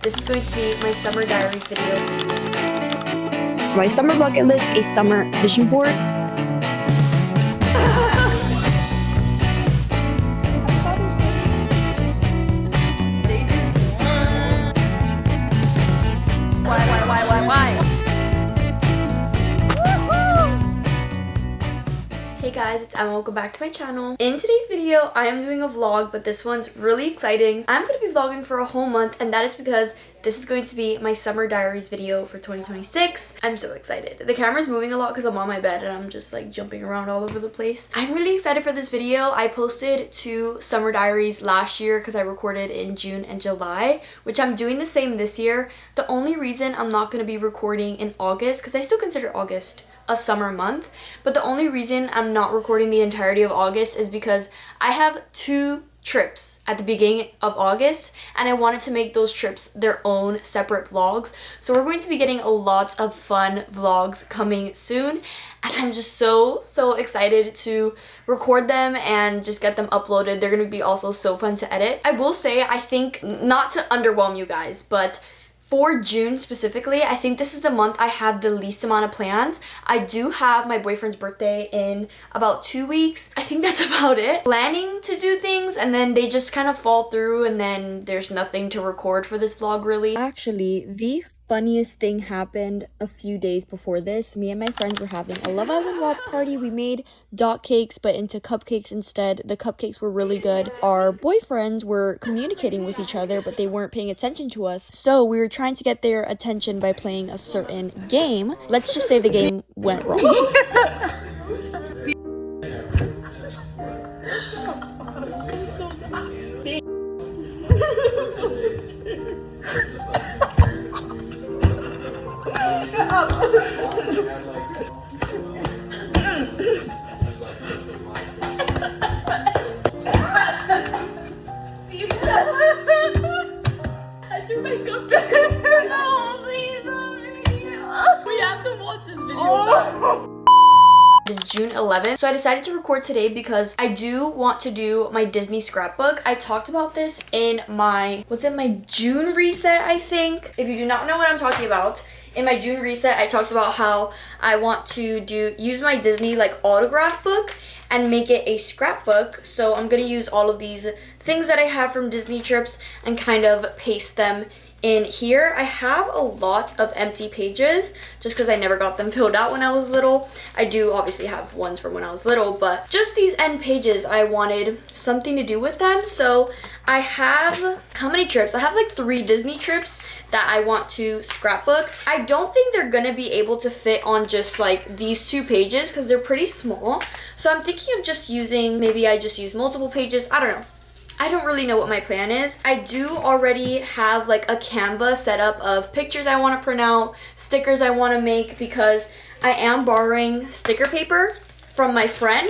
This is going to be my summer diaries video. My summer bucket list, a summer vision board. Why? Hey guys, it's Emma. Welcome back to my channel. In today's video, I am doing a vlog, but this one's really exciting. I'm going to be vlogging for a whole month, and that is because this is going to be my summer diaries video for 2026. I'm so excited. The camera's moving a lot because I'm on my bed and I'm just like jumping around all over the place. I'm really excited for this video. I posted 2 summer diaries last year because I recorded in June and July, which I'm doing the same this year. The only reason I'm not going to be recording in August, because I still consider August a summer month, but the only reason I'm not recording the entirety of August is because I have 2 trips at the beginning of August, and I wanted to make those trips their own separate vlogs. So we're going to be getting a lot of fun vlogs coming soon, and I'm just so excited to record them and just get them uploaded. They're going to be also so fun to edit. I will say, I think, not to underwhelm you guys, but for June specifically, I think this is the month I have the least amount of plans. I do have my boyfriend's birthday in about 2 weeks. I think that's about it. Planning to do things and then they just kind of fall through, and then there's nothing to record for this vlog really. Actually, the funniest thing happened a few days before this. Me and my friends were having a Love Island watch party. We made dot cakes but into cupcakes instead. The cupcakes were really good. Our boyfriends were communicating with each other, but they weren't paying attention to us. So we were trying to get their attention by playing a certain game. Let's just say the game went wrong. I threw my cup to no, please don't make it. We have to watch this video. It is June 11th, so I decided to record today because I do want to do my Disney scrapbook. I talked about this in my, my June reset, I think. If you do not know what I'm talking about, in my June reset, I talked about how I want to use my Disney like autograph book and make it a scrapbook. So I'm gonna use all of these things that I have from Disney trips and kind of paste them in here. I have a lot of empty pages just because I never got them filled out when I was little. I do obviously have ones from when I was little, but just these end pages, I wanted something to do with them. So I have, how many trips? I have like 3 Disney trips that I want to scrapbook. I don't think they're gonna be able to fit on just like these 2 pages because they're pretty small. So I'm thinking of just using, maybe I just use multiple pages. I don't know. I don't really know what my plan is. I do already have like a Canva set up of pictures I want to print out, stickers I want to make, because I am borrowing sticker paper from my friend,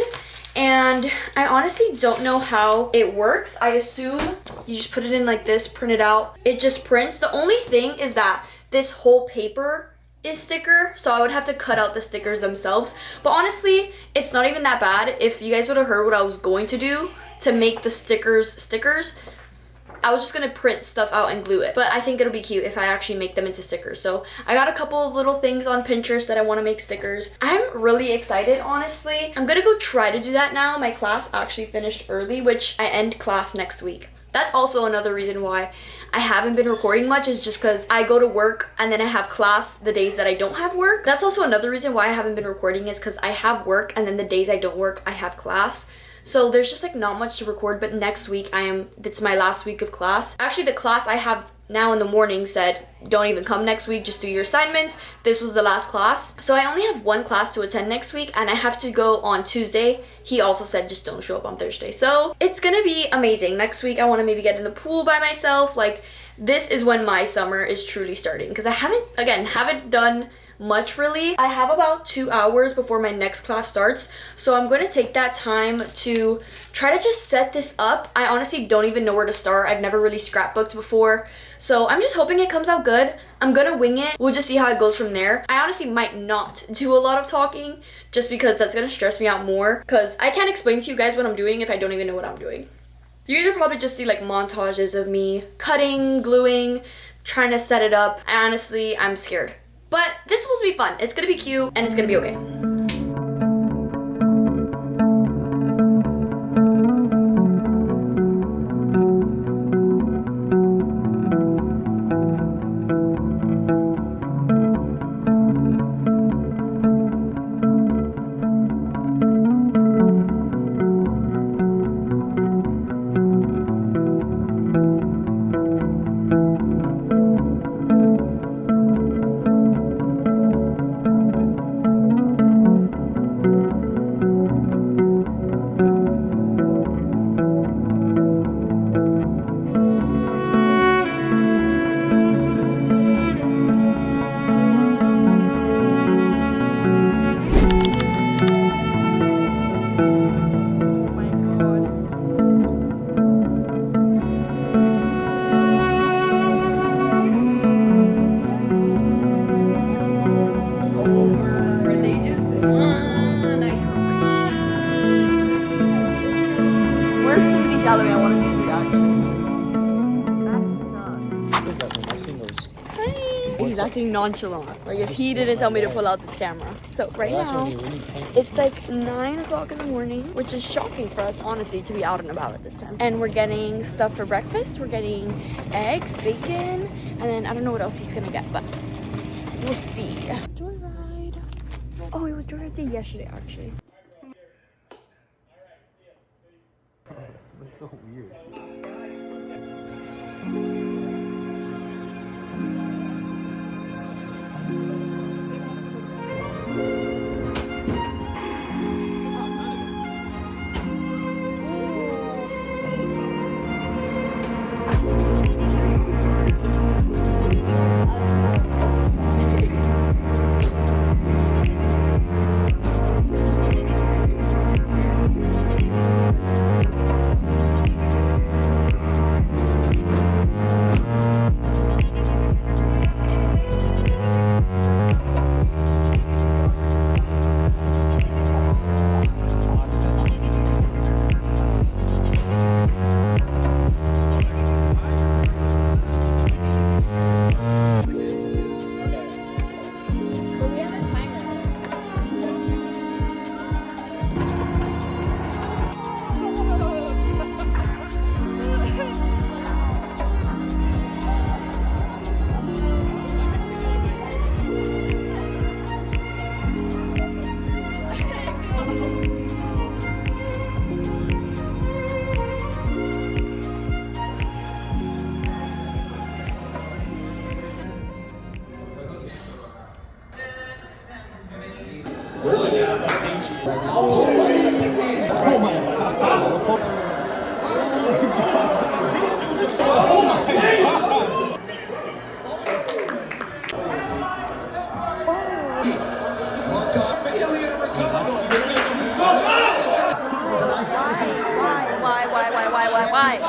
and I honestly don't know how it works. I assume you just put it in like this, print it out. It just prints. The only thing is that this whole paper is sticker, so I would have to cut out the stickers themselves. But honestly, it's not even that bad. If you guys would have heard what I was going to do to make the stickers, I was just gonna print stuff out and glue it. But I think it'll be cute if I actually make them into stickers. So I got a couple of little things on Pinterest that I want to make stickers. I'm really excited, honestly. I'm gonna go try to do that now. My class actually finished early, which I end class next week. That's also another reason why I haven't been recording much, is just because I go to work and then I have class the days that I don't have work. That's also another reason why I haven't been recording, is because I have work and then the days I don't work, I have class. So there's just like not much to record, but next week it's my last week of class. Actually, the class I have now in the morning said, don't even come next week, just do your assignments. This was the last class. So I only have 1 class to attend next week, and I have to go on Tuesday. He also said just don't show up on Thursday. So it's gonna be amazing. Next week I wanna maybe get in the pool by myself. Like, this is when my summer is truly starting, because I haven't done much really. I have about 2 hours before my next class starts, so I'm going to take that time to try to just set this up. I honestly don't even know where to start. I've never really scrapbooked before, so I'm just hoping it comes out good. I'm gonna wing it. We'll just see how it goes from there. I honestly might not do a lot of talking just because that's gonna stress me out more, because I can't explain to you guys what I'm doing if I don't even know what I'm doing. You guys will probably just see like montages of me cutting, gluing, trying to set it up. I'm scared. But this is supposed to be fun. It's gonna be cute and it's gonna be okay. He's acting nonchalant, like if he didn't tell me to pull out this camera. So right now, it's like 9 o'clock in the morning, which is shocking for us, honestly, to be out and about at this time. And we're getting stuff for breakfast. We're getting eggs, bacon, and then I don't know what else he's gonna get, but we'll see. Joyride. Oh, it was Joyride Day yesterday, actually. That's so weird. Why?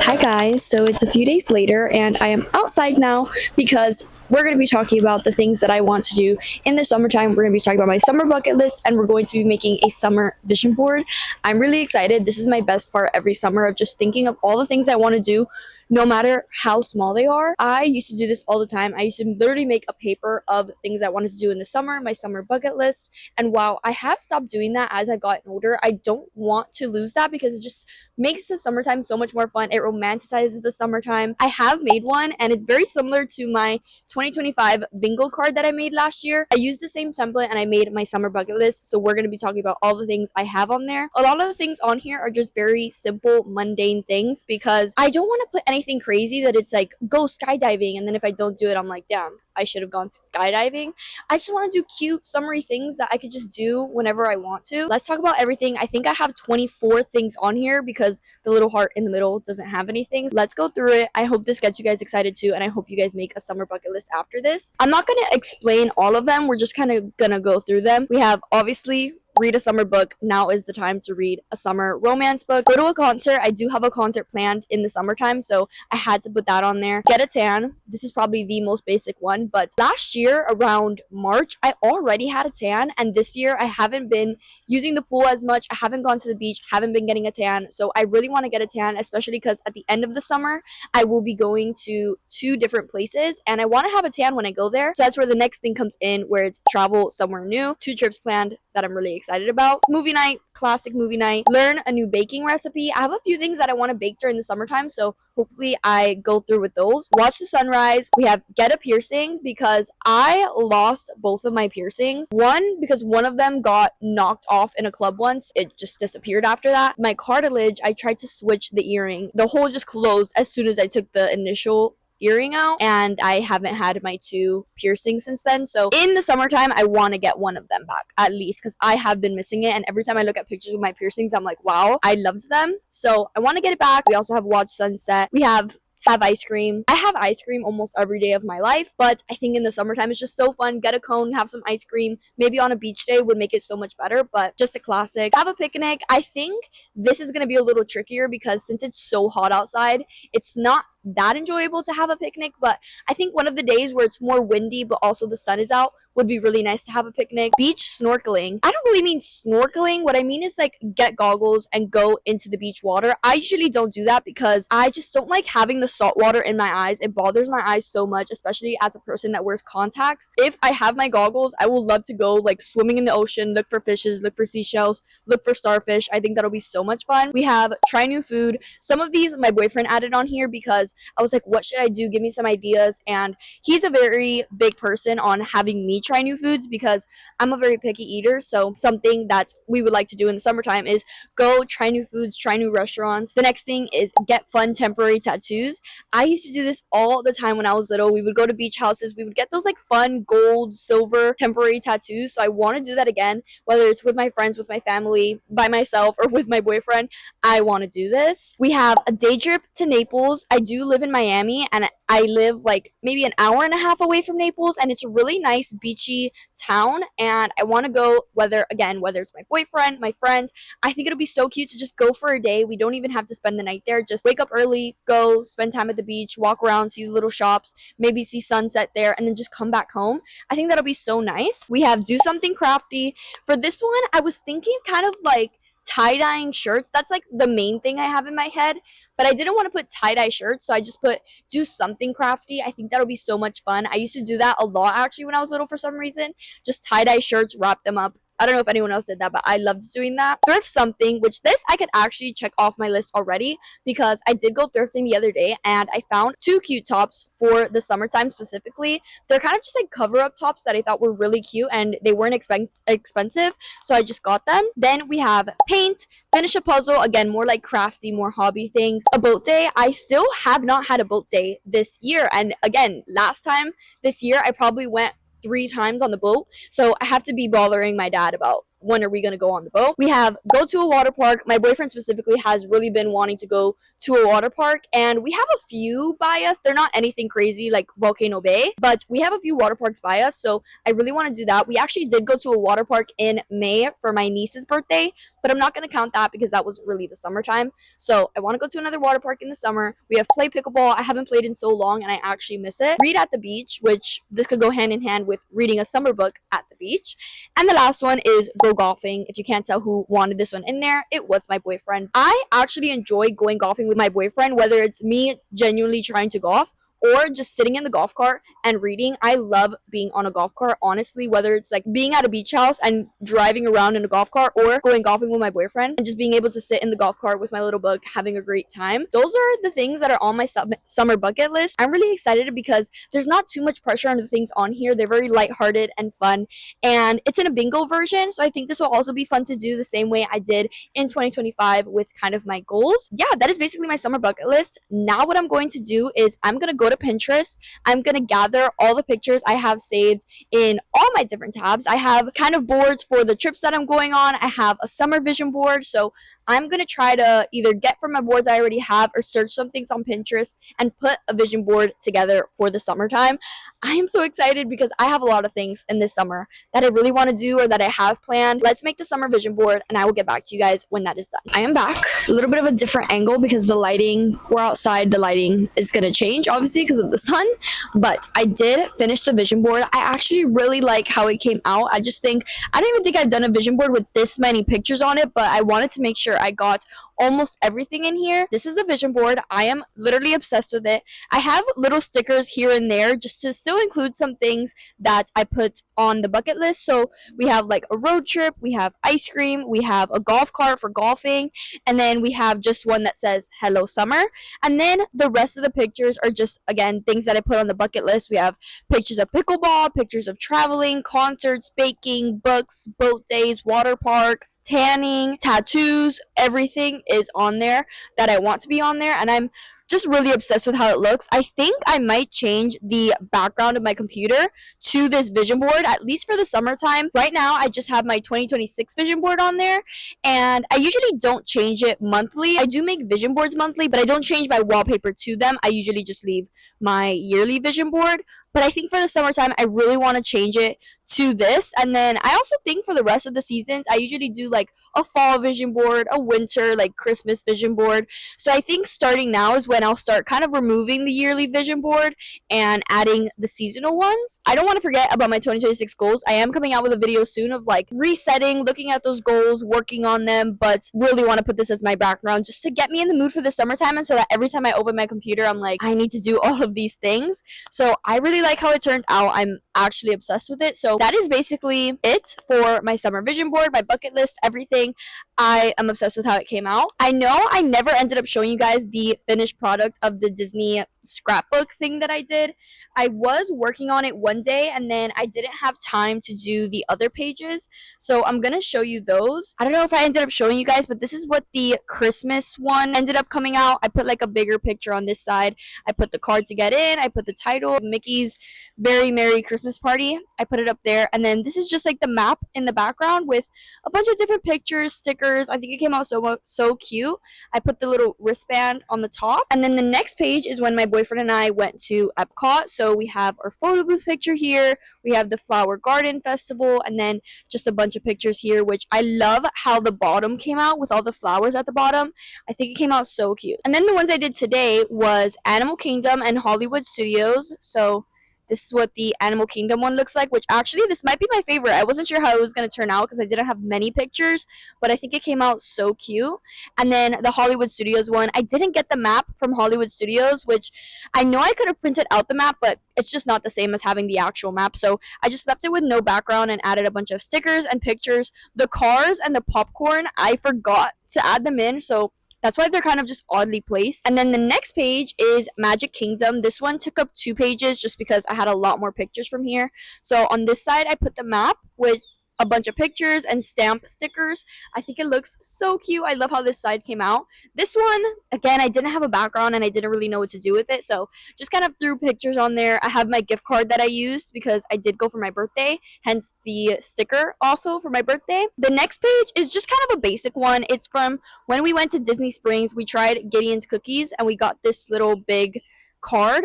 Hi guys, so it's a few days later and I am outside now because we're going to be talking about the things that I want to do in the summertime. We're going to be talking about my summer bucket list and we're going to be making a summer vision board. I'm really excited. This is my best part every summer of just thinking of all the things I want to do, no matter how small they are. I used to do this all the time. I used to literally make a paper of things I wanted to do in the summer, my summer bucket list. And while I have stopped doing that as I've gotten older, I don't want to lose that because it just makes the summertime so much more fun. It romanticizes the summertime. I have made one and it's very similar to my 2025 bingo card that I made last year. I used the same template and I made my summer bucket list. So we're going to be talking about all the things I have on there. A lot of the things on here are just very simple, mundane things because I don't want to put anything crazy that it's like go skydiving and then if I don't do it I'm like damn, I should have gone skydiving. I just want to do cute summery things that I could just do whenever I want to. Let's talk about everything. I think I have 24 things on here because the little heart in the middle doesn't have anything. Let's go through it. I hope this gets you guys excited too and I hope you guys make a summer bucket list after this. I'm not going to explain all of them. We're just kind of going to go through them. We have obviously read a summer book, now is the time to read a summer romance book. Go to a concert. I do have a concert planned in the summertime, so I had to put that on there. Get a tan. This is probably the most basic one, but last year around March, I already had a tan, and this year I haven't been using the pool as much. I haven't gone to the beach, haven't been getting a tan, so I really want to get a tan, especially because at the end of the summer, I will be going to 2 different places, and I want to have a tan when I go there. So that's where the next thing comes in, where it's travel somewhere new. 2 trips planned that I'm really excited about. Movie night, classic movie night. Learn a new baking recipe. I have a few things that I want to bake during the summertime, so hopefully I go through with those. Watch the sunrise. We have get a piercing, because I lost both of my piercings. One, because one of them got knocked off in a club once. It just disappeared after that. My cartilage, I tried to switch the earring. The hole just closed as soon as I took the initial earring out, and I haven't had my 2 piercings since then. So in the summertime, I want to get one of them back at least, because I have been missing it, and every time I look at pictures of my piercings, I'm like, wow, I loved them. So I want to get it back. We also have watch sunset. We have ice cream. I have ice cream almost every day of my life, but I think in the summertime it's just so fun. Get a cone, have some ice cream. Maybe on a beach day would make it so much better, but just a classic. Have a picnic. I think this is going to be a little trickier, because since it's so hot outside, it's not that enjoyable to have a picnic, but I think one of the days where it's more windy but also the sun is out would be really nice to have a picnic. Beach snorkeling. I don't really mean snorkeling. What I mean is like get goggles and go into the beach water. I usually don't do that because I just don't like having the salt water in my eyes. It bothers my eyes so much, especially as a person that wears contacts. If I have my goggles, I will love to go like swimming in the ocean, look for fishes, look for seashells, look for starfish. I think that'll be so much fun. We have try new food. Some of these my boyfriend added on here because I was like, what should I do? Give me some ideas. And he's a very big person on having me try new foods because I'm a very picky eater. So something that we would like to do in the summertime is go try new foods, try new restaurants. The next thing is get fun temporary tattoos. I used to do this all the time when I was little. We would go to beach houses. We would get those like fun gold, silver temporary tattoos. So I want to do that again, whether it's with my friends, with my family, by myself, or with my boyfriend. I want to do this. We have a day trip to Naples. I do live in Miami, and I live like maybe an hour and a half away from Naples, and it's a really nice beachy town, and I want to go, whether it's my boyfriend, my friends. I think it'll be so cute to just go for a day. We don't even have to spend the night there. Just wake up early, go spend time at the beach, walk around, see the little shops, maybe see sunset there, and then just come back home. I think that'll be so nice. We have do something crafty. For this one, I was thinking kind of like tie-dyeing shirts. That's like the main thing I have in my head, but I didn't want to put tie-dye shirts, so I just put do something crafty. I think that'll be so much fun. I used to do that a lot actually when I was little for some reason. Just tie-dye shirts, wrap them up. I don't know if anyone else did that, but I loved doing that. Thrift something, which this I could actually check off my list already because I did go thrifting the other day and I found 2 cute tops for the summertime specifically. They're kind of just like cover-up tops that I thought were really cute and they weren't expensive, so I just got them. Then we have paint, finish a puzzle, again, more like crafty, more hobby things. A boat day. I still have not had a boat day this year, and again, last time this year I probably went 3 times on the boat, so I have to be bothering my dad about when are we going to go on the boat. We have go to a water park. My boyfriend specifically has really been wanting to go to a water park, and we have a few by us. They're not anything crazy like Volcano Bay, but we have a few water parks by us, so I really want to do that. We actually did go to a water park in May for my niece's birthday, but I'm not going to count that because that was really the summertime. So I want to go to another water park in the summer. We have play pickleball. I haven't played in so long and I actually miss it. Read at the beach, which this could go hand in hand with reading a summer book at the beach. And the last one is go golfing. If you can't tell who wanted this one in there, it was my boyfriend. I actually enjoy going golfing with my boyfriend, whether it's me genuinely trying to golf or just sitting in the golf cart and reading. I love being on a golf cart, honestly, whether it's like being at a beach house and driving around in a golf cart or going golfing with my boyfriend and just being able to sit in the golf cart with my little book, having a great time. Those are the things that are on my summer bucket list. I'm really excited because there's not too much pressure on the things on here. They're very lighthearted and fun, and it's in a bingo version, so I think this will also be fun to do the same way I did in 2025 with kind of my goals. Yeah, that is basically my summer bucket list. Now what I'm going to do is I'm going to go to Pinterest. I'm going to gather all the pictures I have saved in all my different tabs. I have kind of boards for the trips that I'm going on. I have a summer vision board, so I'm gonna try to either get from my boards I already have or search some things on Pinterest and put a vision board together for the summertime. I am so excited because I have a lot of things in this summer that I really want to do or that I have planned. Let's make the summer vision board and I will get back to you guys when that is done. I am back. A little bit of a different angle because the lighting, we're outside, the lighting is gonna change obviously because of the sun, but I did finish the vision board. I actually really like how it came out. I don't even think I've done a vision board with this many pictures on it, but I wanted to make sure I got almost everything in here. This is the vision board. I am literally obsessed with it. I have little stickers here and there just to still include some things that I put on the bucket list. So we have like a road trip, we have ice cream, we have a golf cart for golfing, and then we have just one that says hello summer. And then the rest of the pictures are just, again, things that I put on the bucket list. We have pictures of pickleball, pictures of traveling, concerts, baking, books, boat days, water park, tanning, tattoos. Everything is on there that I want to be on there, and I'm just really obsessed with how it looks. I think I might change the background of my computer to this vision board, at least for the summertime. Right now, I just have my 2026 vision board on there, and I usually don't change it monthly. I do make vision boards monthly, but I don't change my wallpaper to them. I usually just leave my yearly vision board. But I think for the summertime, I really want to change it to this. And then I also think for the rest of the seasons, I usually do like a fall vision board, a winter, like Christmas vision board. So I think starting now is when I'll start kind of removing the yearly vision board and adding the seasonal ones. I don't want to forget about my 2026 goals. I am coming out with a video soon of like resetting, looking at those goals, working on them, but really want to put this as my background just to get me in the mood for the summertime, and so that every time I open my computer, I'm like, I need to do all of these things. So I really like how it turned out. I'm actually obsessed with it. So that is basically it for my summer vision board, my bucket list, everything. I am obsessed with how it came out. I know I never ended up showing you guys the finished product of the Disney scrapbook thing that I did. I was working on it one day and then I didn't have time to do the other pages, so I'm gonna show you those. I don't know if I ended up showing you guys, but this is what the Christmas one ended up coming out. I put like a bigger picture on this side. I put the card to get in. I put the title, Mickey's Very Merry Christmas Party. I put it up there, and then this is just like the map in the background with a bunch of different pictures, stickers. I think it came out so cute. I put the little wristband on the top, and then the next page is when my boyfriend and I went to Epcot. So we have our photo booth picture here, we have the Flower Garden Festival, and then just a bunch of pictures here, which I love how the bottom came out with all the flowers at the bottom. I think it came out so cute. And then the ones I did today was Animal Kingdom and Hollywood Studios. So this is what the Animal Kingdom one looks like, which actually this might be my favorite. I wasn't sure how it was going to turn out because I didn't have many pictures, but I think it came out so cute. And then the Hollywood Studios one, I didn't get the map from Hollywood Studios, which I know I could have printed out the map, but it's just not the same as having the actual map. So I just left it with no background and added a bunch of stickers and pictures. The cars and the popcorn, I forgot to add them in, so that's why they're kind of just oddly placed. And then the next page is Magic Kingdom. This one took up 2 pages just because I had a lot more pictures from here. So on this side, I put the map with a bunch of pictures and stamp stickers. I think it looks so cute. I love how this side came out. This one, again, I didn't have a background and I didn't really know what to do with it, so just kind of threw pictures on there. I have my gift card that I used because I did go for my birthday, hence the sticker also for my birthday. The next page is just kind of a basic one. It's from when we went to Disney Springs. We tried Gideon's cookies and we got this little big card.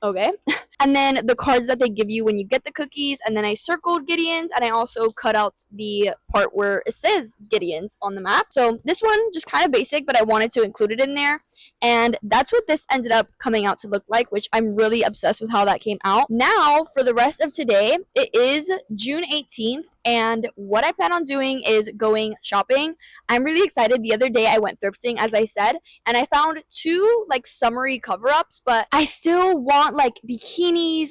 Okay. And then the cards that they give you when you get the cookies, and then I circled Gideon's, and I also cut out the part where it says Gideon's on the map. So this one, just kind of basic, but I wanted to include it in there, and that's what this ended up coming out to look like, which I'm really obsessed with how that came out. Now, for the rest of today, it is June 18th, and what I plan on doing is going shopping. I'm really excited. The other day I went thrifting, as I said, and I found 2 like summery cover-ups, but I still want like bikinis.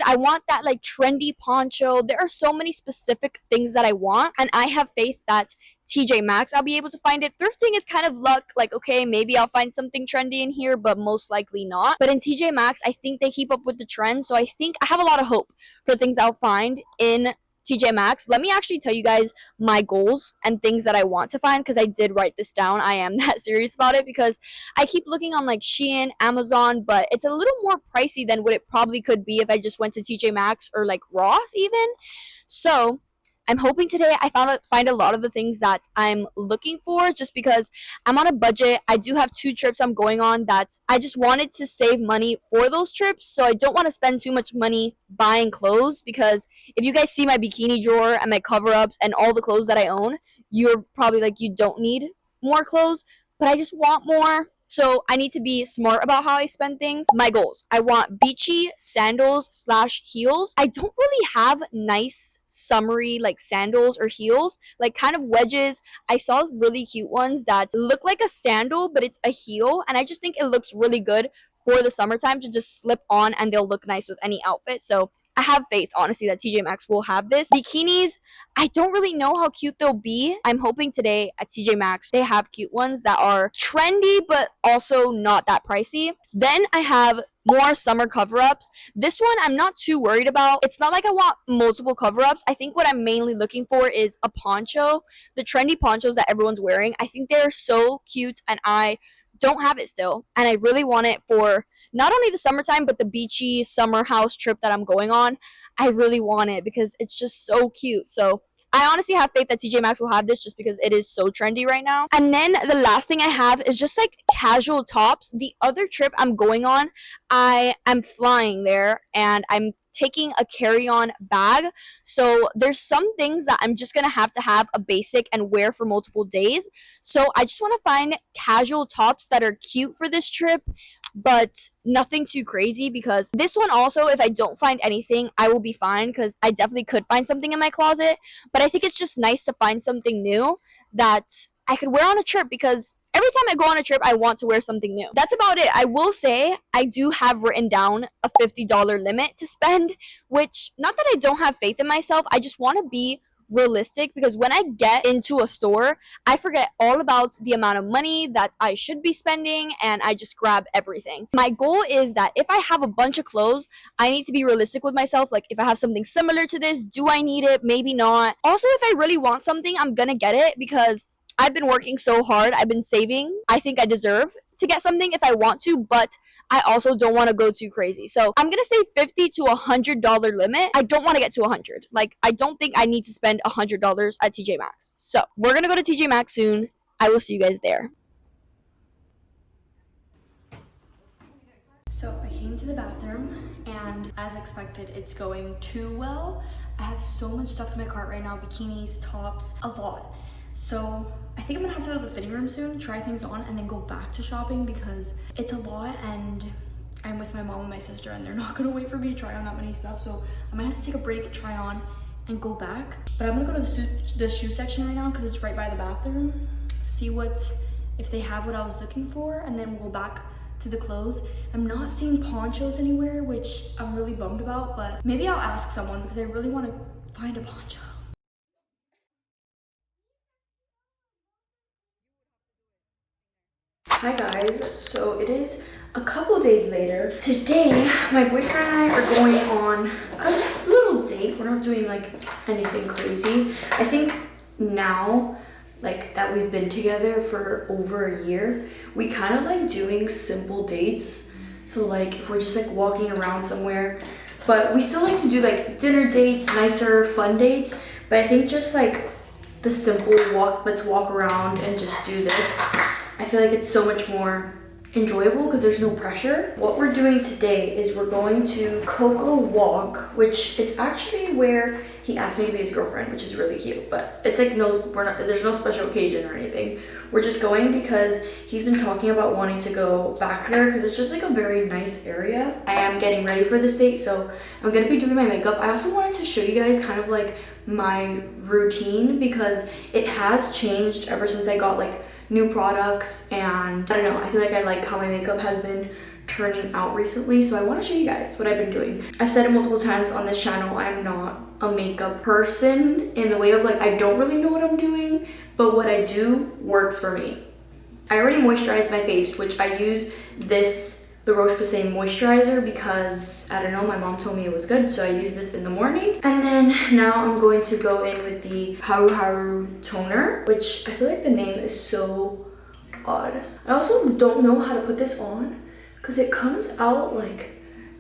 I want that like trendy poncho. There are so many specific things that I want, and I have faith that TJ Maxx I'll be able to find it. Thrifting is kind of luck, like okay, maybe I'll find something trendy in here, but most likely not. But in TJ Maxx, I think they keep up with the trends, so I think I have a lot of hope for things I'll find in TJ Maxx. Let me actually tell you guys my goals and things that I want to find, because I did write this down. I am that serious about it because I keep looking on like Shein, Amazon, but it's a little more pricey than what it probably could be if I just went to TJ Maxx or like Ross even. So I'm hoping today I find a lot of the things that I'm looking for, just because I'm on a budget. I do have 2 trips I'm going on that I just wanted to save money for those trips, so I don't want to spend too much money buying clothes, because if you guys see my bikini drawer and my cover-ups and all the clothes that I own, you're probably like, you don't need more clothes, but I just want more. So I need to be smart about how I spend things. My goals: I want beachy sandals slash heels. I don't really have nice summery like sandals or heels, like kind of wedges. I saw really cute ones that look like a sandal, but it's a heel, and I just think it looks really good for the summertime to just slip on, and they'll look nice with any outfit. So I have faith, honestly, that TJ Maxx will have this. Bikinis, I don't really know how cute they'll be. I'm hoping today at TJ Maxx they have cute ones that are trendy but also not that pricey. Then I have more summer cover-ups. This one I'm not too worried about. It's not like I want multiple cover-ups. I think what I'm mainly looking for is a poncho. The trendy ponchos that everyone's wearing, I think they're so cute, and I don't have it still, and I really want it for not only the summertime but the beachy summer house trip that I'm going on. I really want it because it's just so cute. So I honestly have faith that TJ Maxx will have this, just because it is so trendy right now. And then the last thing I have is just like casual tops. The other trip I'm going on, I am flying there and I'm taking a carry-on bag. So there's some things that I'm just gonna have to have a basic and wear for multiple days. So I just want to find casual tops that are cute for this trip, but nothing too crazy, because this one also, if I don't find anything, I will be fine, because I definitely could find something in my closet. But I think it's just nice to find something new that I could wear on a trip, because every time I go on a trip, I want to wear something new. That's about it. I will say I do have written down a $50 limit to spend, which, not that I don't have faith in myself, I just want to be realistic, because when I get into a store, I forget all about the amount of money that I should be spending, and I just grab everything. My goal is that if I have a bunch of clothes, I need to be realistic with myself. Like, if I have something similar to this, do I need it? Maybe not. Also, if I really want something, I'm gonna get it, because I've been working so hard. I've been saving. I think I deserve to get something if I want to, but I also don't want to go too crazy. So I'm gonna say $50 to $100 limit. I don't want to get to 100. Like, I don't think I need to spend $100 at TJ Maxx. So we're gonna go to TJ Maxx soon. I will see you guys there. So I came to the bathroom, and as expected, it's going too well. I have so much stuff in my cart right now: bikinis, tops, a lot. So I think I'm gonna have to go to the fitting room soon, try things on, and then go back to shopping, because it's a lot, and I'm with my mom and my sister, and they're not gonna wait for me to try on that many stuff. So I might have to take a break, try on, and go back. But I'm gonna go to the shoe section right now, because it's right by the bathroom, see if they have what I was looking for, and then we'll go back to the clothes. I'm not seeing ponchos anywhere, which I'm really bummed about, but maybe I'll ask someone, because I really want to find a poncho. Hi guys, so it is a couple days later. Today, my boyfriend and I are going on a little date. We're not doing like anything crazy. I think now, like, that we've been together for over a year, we kind of like doing simple dates. So like, if we're just like walking around somewhere, but we still like to do like dinner dates, nicer, fun dates. But I think just like the simple let's walk around and just do this, I feel like it's so much more enjoyable because there's no pressure. What we're doing today is we're going to Coco Walk, which is actually where he asked me to be his girlfriend, which is really cute. But it's like there's no special occasion or anything. We're just going because he's been talking about wanting to go back there, because it's just like a very nice area. I am getting ready for this date, so I'm gonna be doing my makeup. I also wanted to show you guys kind of like my routine, because it has changed ever since I got like new products, and I don't know, I feel like I like how my makeup has been turning out recently, so I want to show you guys what I've been doing. I've said it multiple times on this channel, I'm not a makeup person in the way of like, I don't really know what I'm doing, but what I do works for me. I already moisturized my face, which I use the Roche-Posay moisturizer because, I don't know, my mom told me it was good, so I use this in the morning. And then now I'm going to go in with the Haru Haru toner, which I feel like the name is so odd. I also don't know how to put this on because it comes out like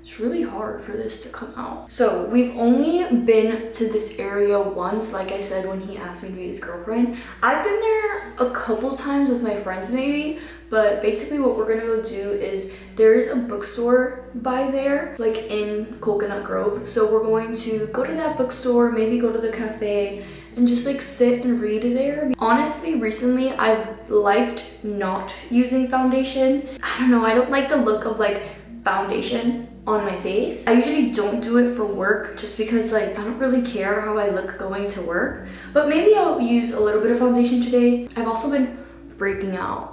It's really hard for this to come out. So we've only been to this area once, like I said, when he asked me to be his girlfriend. I've been there a couple times with my friends maybe, but basically what we're gonna go do is there's a bookstore by there, like in Coconut Grove. So we're going to go to that bookstore, maybe go to the cafe, and just like sit and read there. Honestly, recently I've liked not using foundation. I don't know, I don't like the look of like foundation on my face. I usually don't do it for work just because like I don't really care how I look going to work, but maybe I'll use a little bit of foundation today. I've also been breaking out.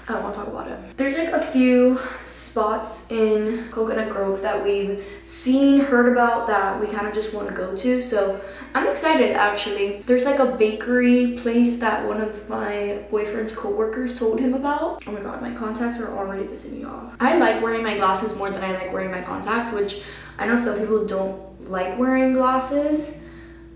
I don't want to talk about it. There's like a few spots in Coconut Grove that we've seen, heard about, that we kind of just want to go to. So I'm excited actually. There's like a bakery place that one of my boyfriend's co-workers told him about. Oh my god, my contacts are already pissing me off. I like wearing my glasses more than I like wearing my contacts, which I know some people don't like wearing glasses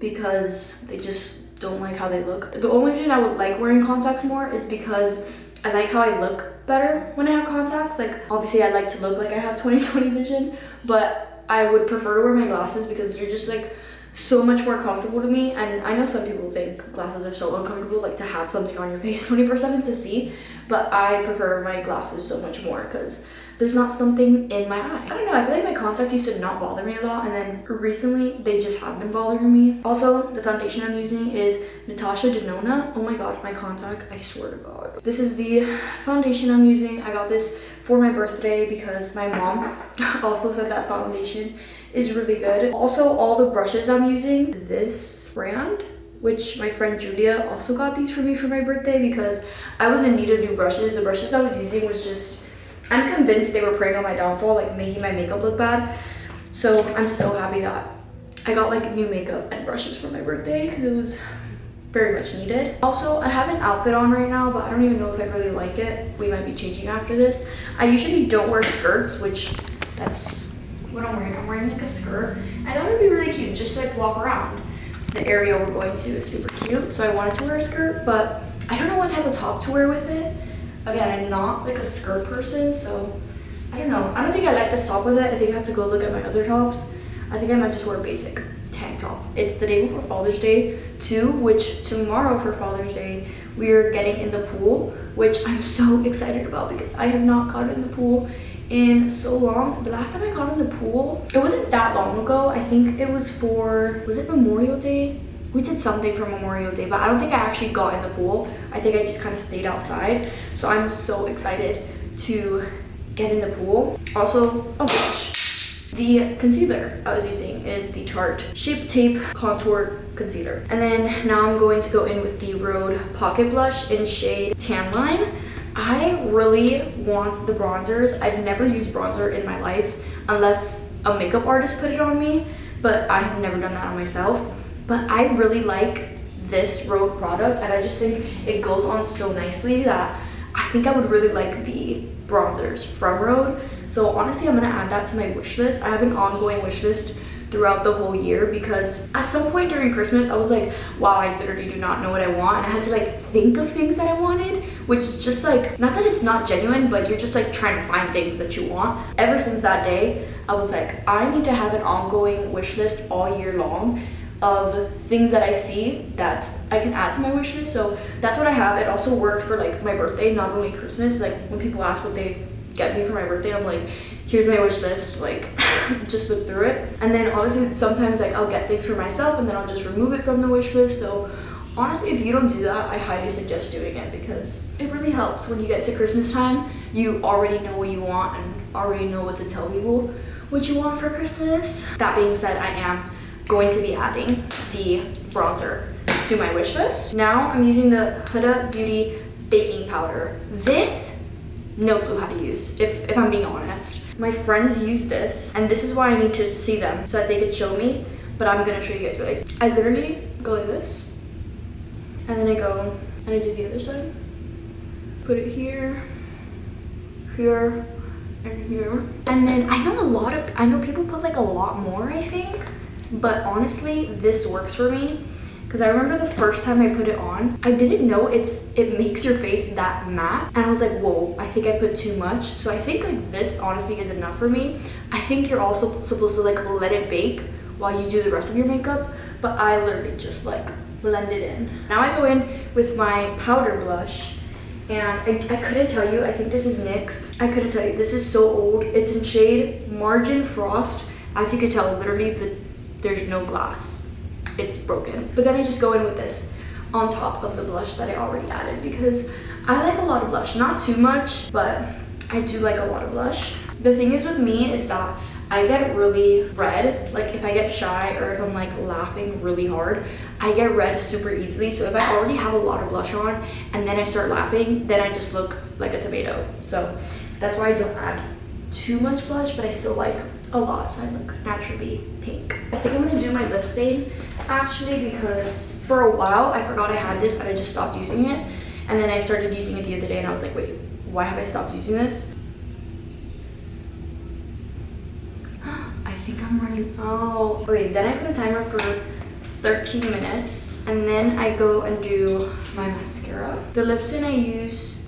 because they just don't like how they look. The only reason I would like wearing contacts more is because I like how I look better when I have contacts. Like obviously I like to look like I have 20/20 vision, but I would prefer to wear my glasses because they're just like so much more comfortable to me. And I know some people think glasses are so uncomfortable, like to have something on your face 24/7 to see, but I prefer my glasses so much more because there's not something in my eye. I don't know, I feel like my contacts used to not bother me a lot, and then recently they just have been bothering me. Also, the foundation I'm using is Natasha Denona. Oh my god, my contact, I swear to god. This is the foundation I'm using. I got this for my birthday because my mom also said that foundation is really good. Also, all the brushes I'm using, this brand, which my friend Julia also got these for me for my birthday because I was in need of new brushes. The brushes I was using was just, I'm convinced they were preying on my downfall, like making my makeup look bad. So I'm so happy that I got like new makeup and brushes for my birthday because it was very much needed. Also, I have an outfit on right now, but I don't even know if I really like it. We might be changing after this. I usually don't wear skirts, which that's what I'm wearing. I'm wearing like a skirt. I thought it'd be really cute just to like walk around. The area we're going to is super cute, so I wanted to wear a skirt, but I don't know what type of top to wear with it. Again, I'm not like a skirt person, so I don't know. I don't think I like this top with it. I think I have to go look at my other tops. I think I might just wear a basic tank top. It's the day before Father's Day too, which tomorrow for Father's Day, we're getting in the pool, which I'm so excited about because I have not gotten in the pool in so long. The last time I got in the pool, it wasn't that long ago. I think it was it Memorial Day? We did something for Memorial Day, but I don't think I actually got in the pool. I think I just kind of stayed outside. So I'm so excited to get in the pool. Also, oh gosh, the concealer I was using is the Tarte Shape Tape Contour Concealer. And then now I'm going to go in with the Rhode Pocket Blush in shade Tan Line. I really want the bronzers. I've never used bronzer in my life unless a makeup artist put it on me, but I have never done that on myself. But I really like this Rhode product, and I just think it goes on so nicely that I think I would really like the bronzers from Rhode. So honestly, I'm gonna add that to my wish list. I have an ongoing wish list throughout the whole year because at some point during Christmas, I was like, wow, I literally do not know what I want. And I had to like think of things that I wanted, which is just like, not that it's not genuine, but you're just like trying to find things that you want. Ever since that day, I was like, I need to have an ongoing wish list all year long of things that I see that I can add to my wish list. So that's what I have. It also works for like my birthday, not only Christmas. Like when people ask what they get me for my birthday, I'm like, here's my wish list, like just look through it. And then obviously sometimes like I'll get things for myself and then I'll just remove it from the wish list. So honestly, if you don't do that, I highly suggest doing it because it really helps when you get to Christmas time. You already know what you want and already know what to tell people what you want for Christmas. That being said, I am going to be adding the bronzer to my wish list. Now I'm using the Huda Beauty baking powder. This, no clue how to use, if I'm being honest. My friends use this, and this is why I need to see them so that they could show me, but I'm gonna show you guys what I do. I literally go like this, and then I go and I do the other side. Put it here, here, and here. And then I know people put like a lot more, I think. But honestly, this works for me because I remember the first time I put it on, I didn't know it makes your face that matte, and I was like, whoa, I think I put too much. So I think like this honestly is enough for me. I think you're also supposed to like let it bake while you do the rest of your makeup, but I literally just like blend it in. Now I go in with my powder blush, and I couldn't tell you, I think this is NYX. I couldn't tell you, this is so old. It's in shade Margin Frost. As you can tell, literally there's no glass. It's broken. But then I just go in with this on top of the blush that I already added, because I like a lot of blush. Not too much, but I do like a lot of blush. The thing is with me is that I get really red, like if I get shy or if I'm like laughing really hard, I get red super easily. So if I already have a lot of blush on and then I start laughing, then I just look like a tomato. So that's why I don't add too much blush, but I still like a lot, so I look naturally pink. I think I'm gonna do my lip stain actually, because for a while I forgot I had this and I just stopped using it, and then I started using it the other day and I was like, wait, why have I stopped using this? I think I'm running out. Okay, then I put a timer for 13 minutes, and then I go and do my mascara. The lip stain I use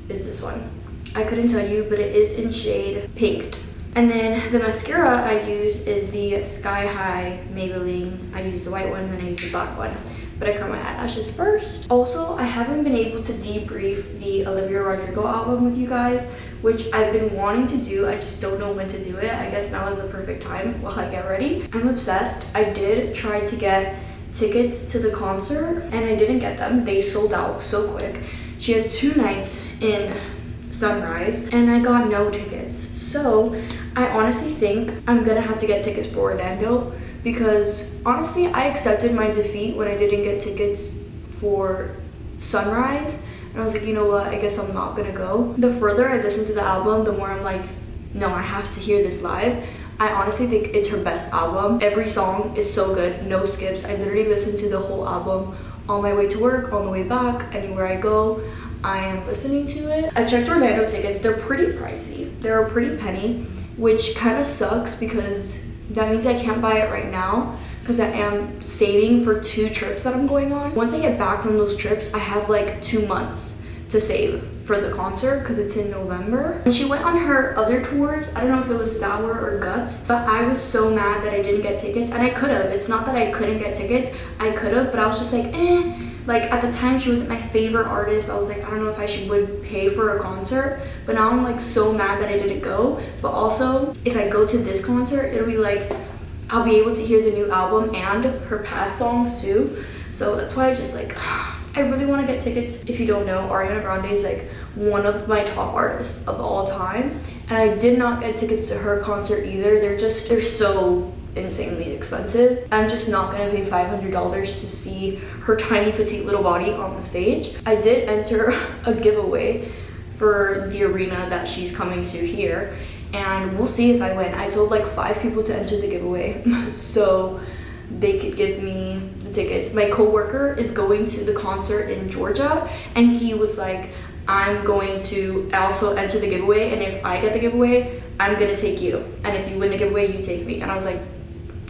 is this one. I couldn't tell you, but it is in shade Pinked. And then the mascara I use is the Sky High Maybelline. I use the white one, then I use the black one. But I curl my eyelashes first. Also, I haven't been able to debrief the Olivia Rodrigo album with you guys, which I've been wanting to do. I just don't know when to do it. I guess now is the perfect time while I get ready. I'm obsessed. I did try to get tickets to the concert and I didn't get them. They sold out so quick. She has 2 nights in Sunrise and I got no tickets. So I honestly think I'm gonna have to get tickets for Orlando, because honestly I accepted my defeat when I didn't get tickets for Sunrise, and I was like, you know what, I guess I'm not gonna go. The further I listen to the album, the more I'm like, no, I have to hear this live. I honestly think it's her best album. Every song is so good, no skips. I literally listened to the whole album on my way to work, on the way back, anywhere I go, I am listening to it. I checked Orlando tickets. They're pretty pricey. They're a pretty penny, which kind of sucks because that means I can't buy it right now, because I am saving for 2 trips that I'm going on. Once I get back from those trips, I have like 2 months to save for the concert because it's in November. When she went on her other tours, I don't know if it was Sour or Guts, but I was so mad that I didn't get tickets, and I could have. It's not that I couldn't get tickets, I could have, but I was just like, eh. Like at the time she wasn't my favorite artist. I was like, I don't know if I would pay for a concert, but now I'm like so mad that I didn't go. But also if I go to this concert, it'll be like I'll be able to hear the new album and her past songs too. So that's why I just like I really want to get tickets. If you don't know, Ariana Grande is like one of my top artists of all time, and I did not get tickets to her concert either. They're so insanely expensive. I'm just not gonna pay $500 to see her tiny petite little body on the stage. I did enter a giveaway for the arena that she's coming to here, and we'll see if I win. I told like 5 people to enter the giveaway so they could give me the tickets. My coworker is going to the concert in Georgia, and he was like, I'm going to also enter the giveaway, and if I get the giveaway, I'm gonna take you, and if you win the giveaway, you take me. And I was like,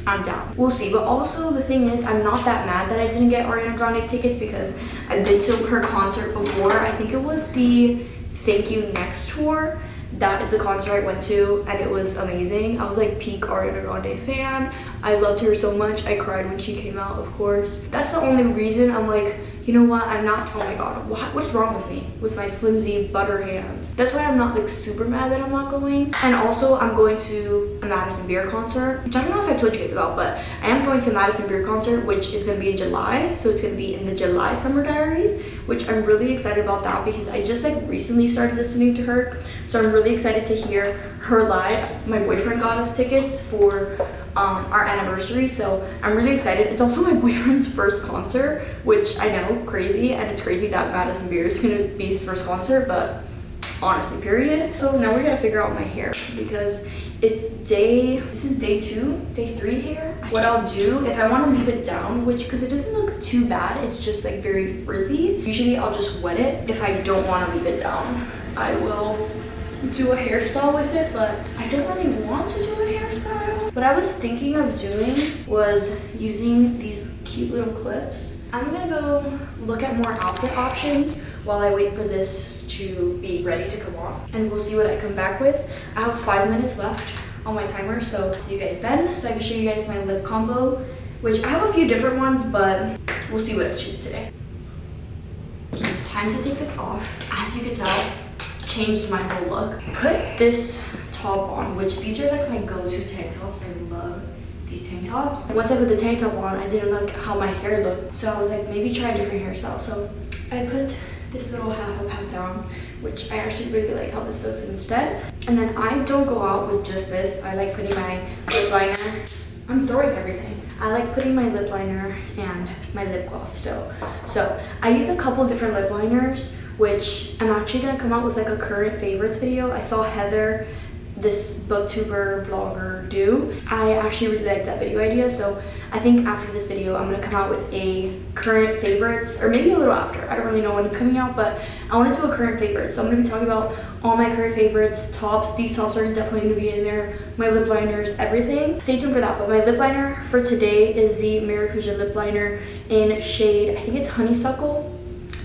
I'm down. We'll see. But also the thing is, I'm not that mad that I didn't get Ariana Grande tickets, because I've been to her concert before. I think it was the Thank You Next tour. That is the concert I went to, and it was amazing. I was like peak Ariana Grande fan. I loved her so much. I cried when she came out, of course. That's the only reason I'm like, you know what, I'm not, oh my god, what is wrong with me with my flimsy butter hands? That's why I'm not like super mad that I'm not going. And also I'm going to a Madison Beer concert, which I don't know if I've told you guys about, but I am going to a Madison Beer concert, which is going to be in July. So it's going to be in the July Summer Diaries, which I'm really excited about that, because I just like recently started listening to her. So I'm really excited to hear her live. My boyfriend got us tickets for our anniversary, so I'm really excited. It's also my boyfriend's first concert, which I know, crazy, and it's crazy that Madison Beer is gonna be his first concert, but honestly, period. So now we gotta figure out my hair, because this is day 3 hair. What I'll do, if I want to leave it down, because it doesn't look too bad, it's just like very frizzy, usually I'll just wet it. If I don't want to leave it down, I will do a hairstyle with it, but I don't really want to do a hairstyle. What I was thinking of doing was using these cute little clips. I'm gonna go look at more outfit options while I wait for this to be ready to come off, and we'll see what I come back with. I have 5 minutes left on my timer, so see you guys then, so I can show you guys my lip combo, which I have a few different ones, but we'll see what I choose today. Time to take this off. As you can tell, changed my whole look. Put this top on, which these are like my go-to tank tops. I love these tank tops. Once I put the tank top on, I didn't like how my hair looked, so I was like, maybe try a different hairstyle. So I put this little half up, half down, which I actually really like how this looks instead. And then I don't go out with just this. I like putting my lip liner. I'm throwing everything. I like putting my lip liner and my lip gloss still. So I use a couple different lip liners, which I'm actually gonna come out with like a current favorites video. I saw Heather, this booktuber vlogger, do. I actually really like that video idea, so I think after this video I'm gonna come out with a current favorites, or maybe a little after. I don't really know when it's coming out, but I want to do a current favorite. So I'm gonna be talking about all my current favorites, tops. These tops are definitely gonna be in there, my lip liners, everything. Stay tuned for that. But my lip liner for today is the Maracuja lip liner in shade, I think it's Honeysuckle.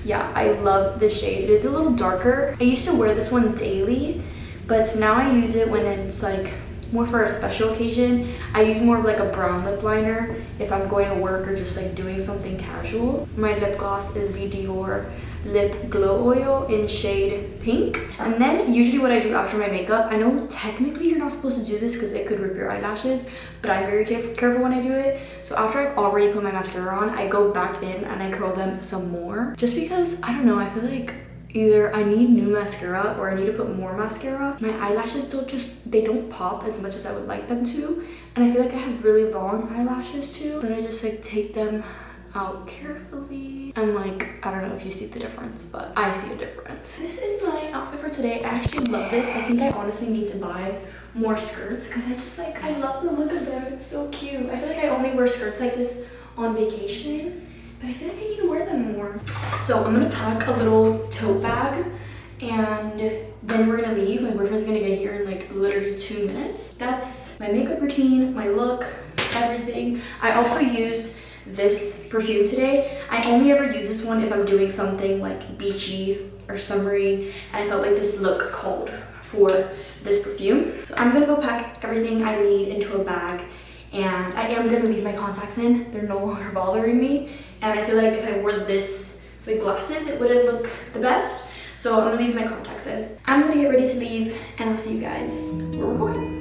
Yeah, I love this shade. It is a little darker. I used to wear this one daily, but now I use it when it's like more for a special occasion. I use more of like a brown lip liner if I'm going to work or just like doing something casual. My lip gloss is the Dior Lip Glow Oil in shade Pink. And then usually what I do after my makeup, I know technically you're not supposed to do this because it could rip your eyelashes, but I'm very careful when I do it. So after I've already put my mascara on, I go back in and I curl them some more. Just because, I don't know, I feel like either I need new mascara or I need to put more mascara. My eyelashes they don't pop as much as I would like them to. And I feel like I have really long eyelashes too. Then I just like take them out carefully. And like, I don't know if you see the difference, but I see a difference. This is my outfit for today. I actually love this. I think I honestly need to buy more skirts because I just like, I love the look of them. It's so cute. I feel like I only wear skirts like this on vacation, but I feel like I need to wear them more. So I'm gonna pack a little tote bag and then we're gonna leave. My boyfriend's gonna get here in like literally 2 minutes. That's my makeup routine, my look, everything. I also used this perfume today. I only ever use this one if I'm doing something like beachy or summery, and I felt like this look called for this perfume. So I'm gonna go pack everything I need into a bag, and I am gonna leave my contacts in. They're no longer bothering me, and I feel like if I wore this with glasses, it wouldn't look the best. So I'm gonna leave my contacts in. I'm gonna get ready to leave, and I'll see you guys where we're going.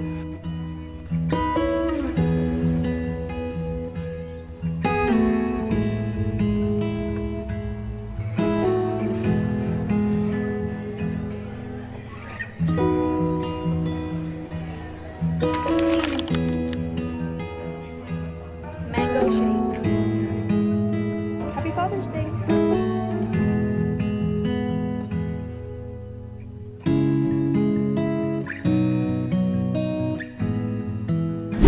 Father's Day.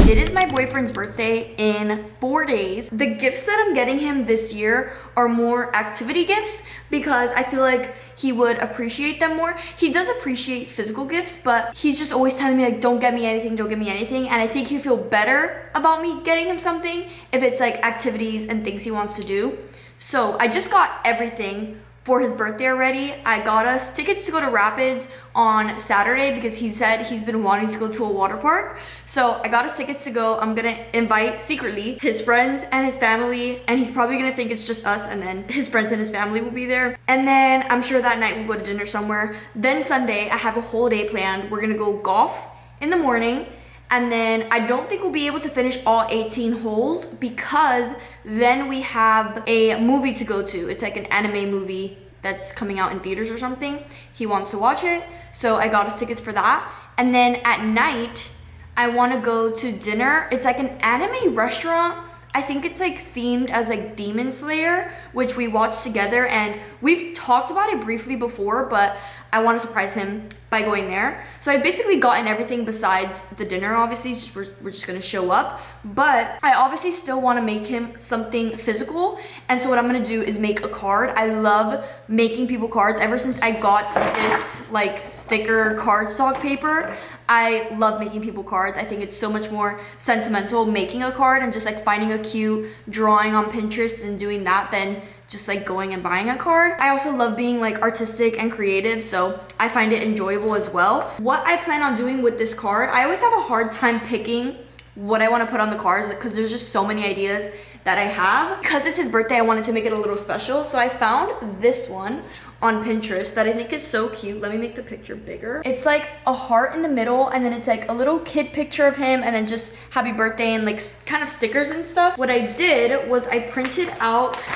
It is my boyfriend's birthday in 4 days. The gifts that I'm getting him this year are more activity gifts because I feel like he would appreciate them more. He does appreciate physical gifts, but he's just always telling me like, don't get me anything, don't get me anything. And I think he'll feel better about me getting him something if it's like activities and things he wants to do. So I just got everything for his birthday already. I got us tickets to go to Rapids on Saturday because he said he's been wanting to go to a water park. So I got us tickets to go. I'm gonna invite secretly his friends and his family, and he's probably gonna think it's just us, and then his friends and his family will be there. And then I'm sure that night we'll go to dinner somewhere. Then Sunday, I have a whole day planned. We're gonna go golf in the morning. And then I don't think we'll be able to finish all 18 holes because then we have a movie to go to. It's like an anime movie that's coming out in theaters or something. He wants to watch it, so I got us tickets for that. And then at night, I want to go to dinner. It's like an anime restaurant. I think it's like themed as like Demon Slayer, which we watched together, and we've talked about it briefly before, but I want to surprise him by going there. So I've basically gotten everything besides the dinner, obviously. We're just gonna show up, but I obviously still want to make him something physical. And so what I'm gonna do is make a card. I love making people cards. Ever since I got this like thicker cardstock paper, I love making people cards. I think it's so much more sentimental making a card and just like finding a cute drawing on Pinterest and doing that than just like going and buying a card. I also love being like artistic and creative, so I find it enjoyable as well. What I plan on doing with this card, I always have a hard time picking what I want to put on the cards because there's just so many ideas that I have. Because it's his birthday, I wanted to make it a little special, so I found this one on Pinterest that I think is so cute. Let me make the picture bigger. It's like a heart in the middle, and then it's like a little kid picture of him, and then just happy birthday and like kind of stickers and stuff. What I did was I printed out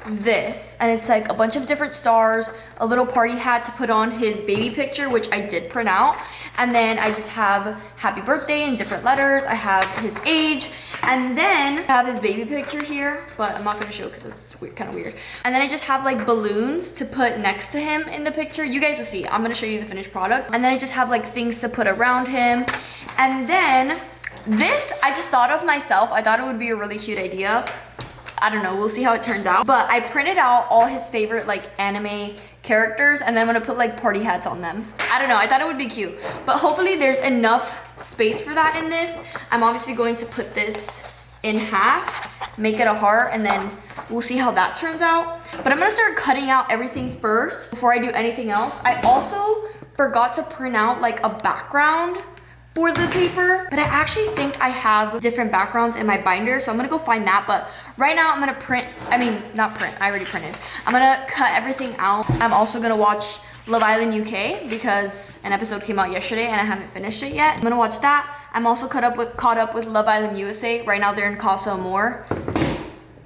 this, and it's like a bunch of different stars, a little party hat to put on his baby picture, which I did print out, and then I just have happy birthday in different letters. I have his age, and then I have his baby picture here, but I'm not gonna show because it's kind of weird. And then I just have like balloons to put next to him in the picture. You guys will see. I'm gonna show you the finished product. And then I just have like things to put around him. And then this, I just thought of myself. I thought it would be a really cute idea. I don't know, we'll see how it turns out. But I printed out all his favorite like anime characters, and then I'm gonna put like party hats on them. I don't know, I thought it would be cute. But hopefully there's enough space for that in this. I'm obviously going to put this in half, make it a heart, and then we'll see how that turns out. But I'm gonna start cutting out everything first before I do anything else. I also forgot to print out like a background for the paper, but I actually think I have different backgrounds in my binder, so I'm gonna go find that. But right now I'm gonna I already printed. I'm gonna cut everything out. I'm also gonna watch Love Island UK because an episode came out yesterday and I haven't finished it yet. I'm gonna watch that. I'm also caught up with Love Island USA. Right now they're in Casa Mohr.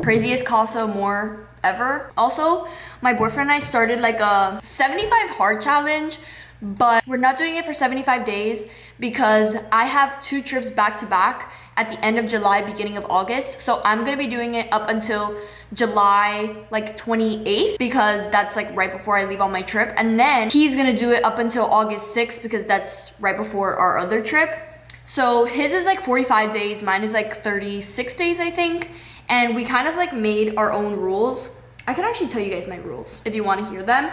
Craziest Casa Mohr ever. Also, my boyfriend and I started like a 75 hard challenge, but we're not doing it for 75 days because I have 2 trips back to back at the end of July, beginning of August. So I'm gonna be doing it up until July like 28th because that's like right before I leave on my trip. And then he's gonna do it up until August 6th because that's right before our other trip. So his is like 45 days, mine is like 36 days, I think. And we kind of like made our own rules. I can actually tell you guys my rules if you want to hear them.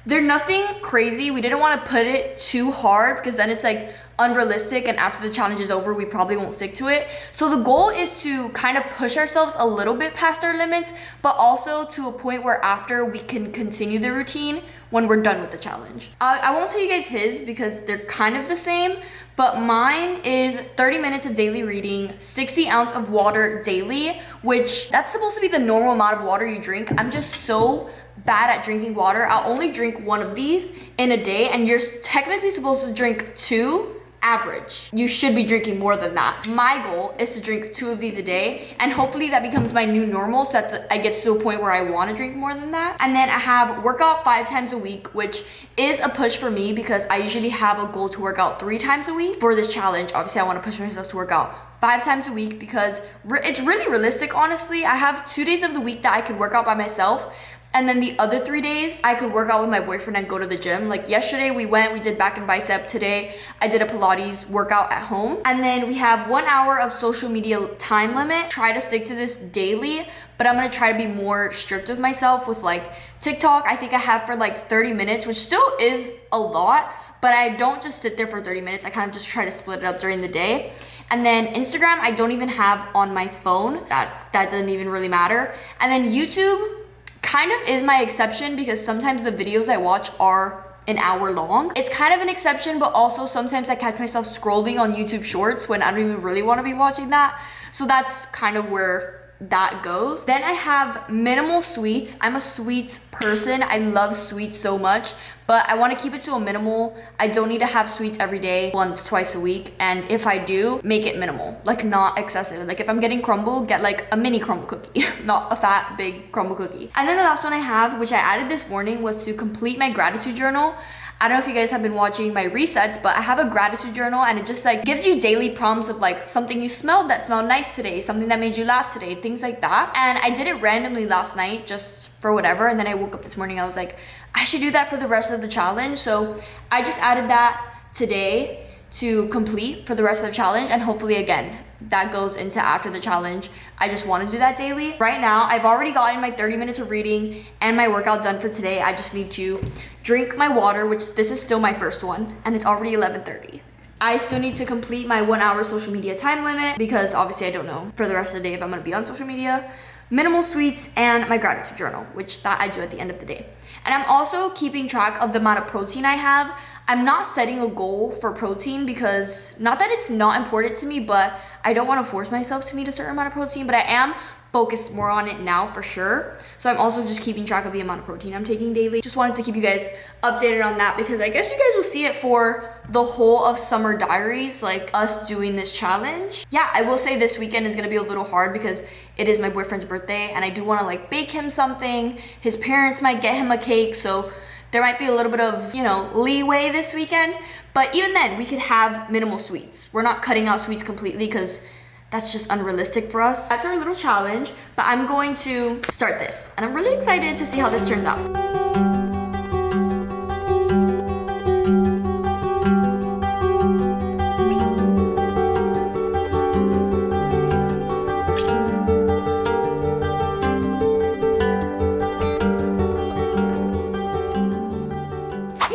They're nothing crazy. We didn't want to put it too hard because then it's like unrealistic, and after the challenge is over we probably won't stick to it. So the goal is to kind of push ourselves a little bit past our limits, but also to a point where after we can continue the routine when we're done with the challenge. I won't tell you guys his because they're kind of the same, but mine is 30 minutes of daily reading, 60 ounces of water daily, which that's supposed to be the normal amount of water you drink. I'm just so bad at drinking water. I'll only drink 1 of these in a day, and you're technically supposed to drink 2 average. You should be drinking more than that. My goal is to drink 2 of these a day, and hopefully that becomes my new normal so that I get to a point where I want to drink more than that. And then I have workout 5 times a week, which is a push for me because I usually have a goal to work out 3 times a week. For this challenge, obviously I want to push myself to work out 5 times a week because it's really realistic, honestly. I have 2 days of the week that I can work out by myself, and then the other 3 days, I could work out with my boyfriend and go to the gym. Like yesterday we did back and bicep. Today, I did a Pilates workout at home. And then we have 1 hour of social media time limit. Try to stick to this daily, but I'm gonna try to be more strict with myself with like TikTok. I think I have for like 30 minutes, which still is a lot, but I don't just sit there for 30 minutes. I kind of just try to split it up during the day. And then Instagram, I don't even have on my phone. That doesn't even really matter. And then YouTube kind of is my exception because sometimes the videos I watch are an hour long. It's kind of an exception, but also sometimes I catch myself scrolling on YouTube Shorts when I don't even really want to be watching that. So that's kind of where that goes. Then I have minimal sweets. I'm a sweets person. I love sweets so much, but I want to keep it to a minimal. I don't need to have sweets every day, once, twice a week. And if I do, make it minimal, like not excessive. Like if I'm getting crumble, get like a mini crumble cookie, not a fat, big crumble cookie. And then the last one I have, which I added this morning, was to complete my gratitude journal. I don't know if you guys have been watching my resets, but I have a gratitude journal, and it just like gives you daily prompts of like something you smelled that smelled nice today, something that made you laugh today, things like that. And I did it randomly last night just for whatever, and then I woke up this morning, I was like, I should do that for the rest of the challenge. So I just added that today to complete for the rest of the challenge, and hopefully again that goes into after the challenge. I just want to do that daily. Right now I've already gotten my 30 minutes of reading and my workout done for today. I just need to drink my water, which this is still my first one, and it's already 11:30. I still need to complete my 1 hour social media time limit because obviously I don't know for the rest of the day if I'm gonna be on social media. Minimal sweets and my gratitude journal, which that I do at the end of the day. And I'm also keeping track of the amount of protein I have. I'm not setting a goal for protein because not that it's not important to me, but I don't want to force myself to meet a certain amount of protein, but I am focused more on it now for sure. So I'm also just keeping track of the amount of protein I'm taking daily. Just wanted to keep you guys updated on that because I guess you guys will see it for the whole of Summer Diaries, like us doing this challenge. Yeah, I will say this weekend is gonna be a little hard because it is my boyfriend's birthday and I do wanna like bake him something. His parents might get him a cake, so there might be a little bit of, you know, leeway this weekend. But even then, we could have minimal sweets. We're not cutting out sweets completely because that's just unrealistic for us. That's our little challenge, but I'm going to start this and I'm really excited to see how this turns out.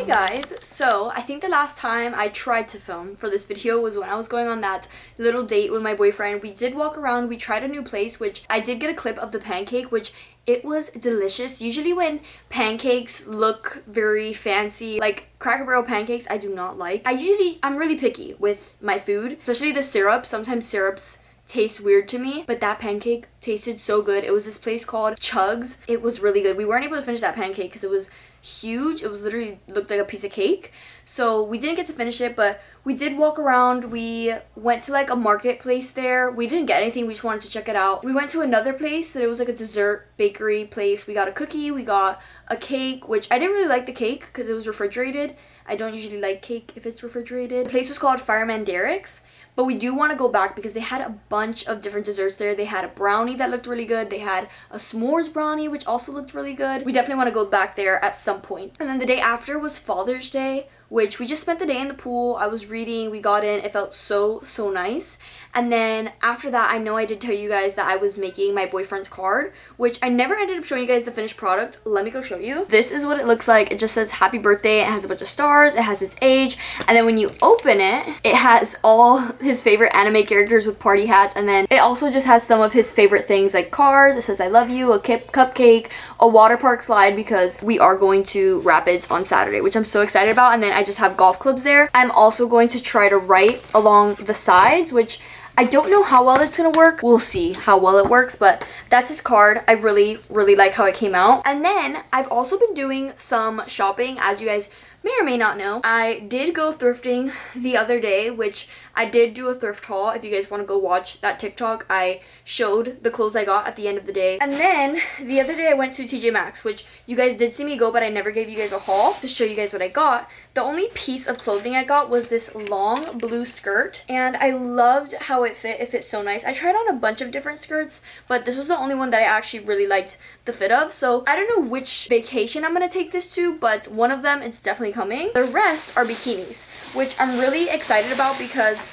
Guys, so I think the last time I tried to film for this video was when I was going on that little date with my boyfriend. We did walk around, we tried a new place, which I did get a clip of the pancake, which it was delicious. Usually when pancakes look very fancy, like Cracker Barrel pancakes, I do not like. I'm really picky with my food, especially the syrup. Sometimes syrups taste weird to me, but that pancake tasted so good. It was this place called Chugs. It was really good. We weren't able to finish that pancake because it was huge. It was literally looked like a piece of cake, so we didn't get to finish it, but we did walk around. We went to like a marketplace there. We didn't get anything, we just wanted to check it out. We went to another place that it was like a dessert bakery place. We got a cookie, we got a cake, which I didn't really like the cake because it was refrigerated. I don't usually like cake if it's refrigerated. The place was called Fireman Derek's, but we do want to go back because they had a bunch of different desserts there. They had a brownie that looked really good. They had a s'mores brownie, which also looked really good. We definitely want to go back there at some point. And then the day after was Father's Day, which we just spent the day in the pool. I was reading, we got in, it felt so nice. And then after that, I know I did tell you guys that I was making my boyfriend's card, which I never ended up showing you guys the finished product. Let me go show you. This is what it looks like. It just says happy birthday. It has a bunch of stars, it has his age, and then when you open it, it has all his favorite anime characters with party hats, and then it also just has some of his favorite things like cars. It says I love you, a cupcake, a water park slide because we are going to Rapids on Saturday, which I'm so excited about, and then I just have golf clubs there. I'm also going to try to write along the sides, which I don't know how well it's gonna work. We'll see how well it works, but that's his card. I really like how it came out. And then I've also been doing some shopping, as you guys may or may not know. I did go thrifting the other day, which I did do a thrift haul. If you guys want to go watch that TikTok, I showed the clothes I got at the end of the day. And then the other day I went to TJ Maxx, which you guys did see me go, but I never gave you guys a haul to show you guys what I got. The only piece of clothing I got was this long blue skirt, and I loved how it fit. It fit so nice. I tried on a bunch of different skirts, but this was the only one that I actually really liked the fit of. So I don't know which vacation I'm gonna take this to, but one of them, it's definitely coming. The rest are bikinis, which I'm really excited about because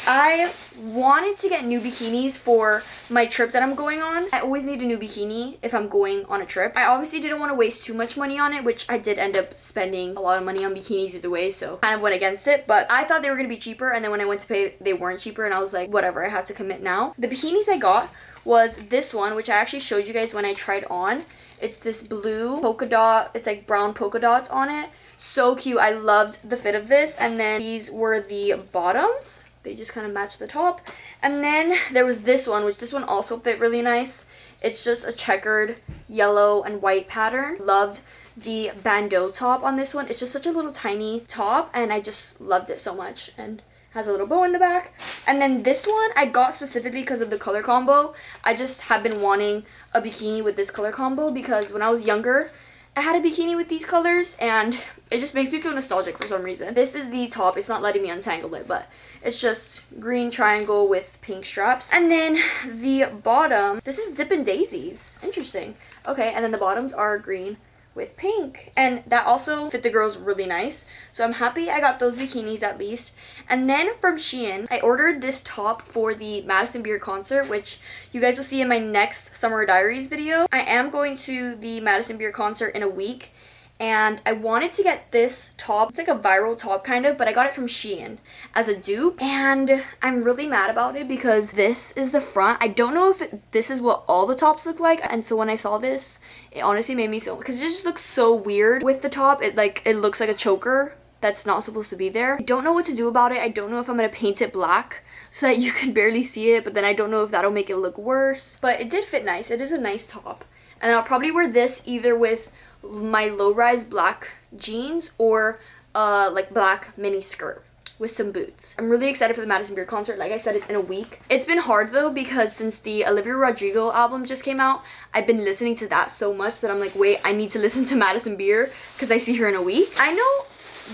I wanted to get new bikinis for my trip that I'm going on. I always need a new bikini if I'm going on a trip. I obviously didn't want to waste too much money on it, which I did end up spending a lot of money on bikinis either way, so kind of went against it. But I thought they were going to be cheaper, and then when I went to pay, they weren't cheaper, and I was like, whatever, I have to commit now. The bikinis I got was this one, which I actually showed you guys when I tried on. It's this blue polka dot, it's like brown polka dots on it. So cute. I loved the fit of this. And then these were the bottoms. They just kind of match the top. And then there was this one, which this one also fit really nice. It's just a checkered yellow and white pattern. Loved the bandeau top on this one. It's just such a little tiny top, and I just loved it so much. And has a little bow in the back. And then this one I got specifically because of the color combo. I just have been wanting a bikini with this color combo because when I was younger, I had a bikini with these colors, and it just makes me feel nostalgic for some reason. This is the top. It's not letting me untangle it, but it's just green triangle with pink straps. And then the bottom, this is Dippin' Daisies. Interesting. Okay, and then the bottoms are green with pink, and that also fit the girls really nice, so I'm happy I got those bikinis at least. And then from Shein, I ordered this top for the Madison Beer concert, which you guys will see in my next Summer Diaries video. I am going to the Madison Beer concert in a week, and I wanted to get this top. It's like a viral top kind of, but I got it from Shein as a dupe, and I'm really mad about it because this is the front. I don't know if this is what all the tops look like, and so when I saw this, it honestly made me so, because it just looks so weird with the top. It looks like a choker that's not supposed to be there. I don't know what to do about it. I don't know if I'm gonna paint it black so that you can barely see it, but then I don't know if that'll make it look worse. But it did fit nice. It is a nice top. And I'll probably wear this either with my low-rise black jeans or like black mini skirt with some boots. I'm really excited for the Madison Beer concert. Like I said, it's in a week. It's been hard though because since the Olivia Rodrigo album just came out, I've been listening to that so much that I'm like, wait, I need to listen to Madison Beer because I see her in a week. I know